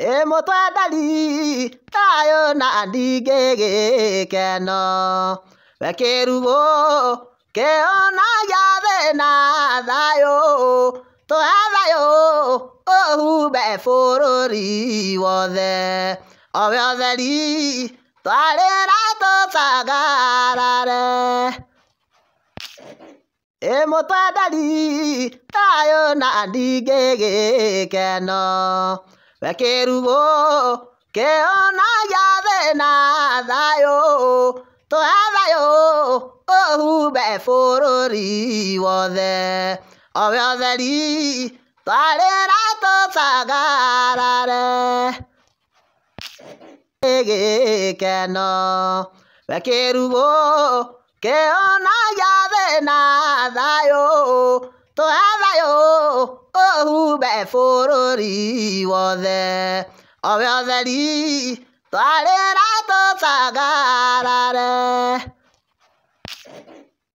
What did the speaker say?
Mũtwendani thayũ na ndigĩgĩkeno we kĩrugũ kĩonagia thĩna thayũ tũhe thayũ ũhumbe bũrũri wothe owe ũtheri twarĩra tũcangarare mũtwendani thayũ na ndigĩgĩkeno we kĩrugũ kĩonagia thĩna thayũ tũhe thayũ ũhumbe bũrũri wothe owe ũtheri twarĩra tũcangarare gĩkeno we kĩrugũ kĩonagia thĩna thayũ tũhe thayũ ũhumbe bũrũri wothe owe ũtheri twarĩra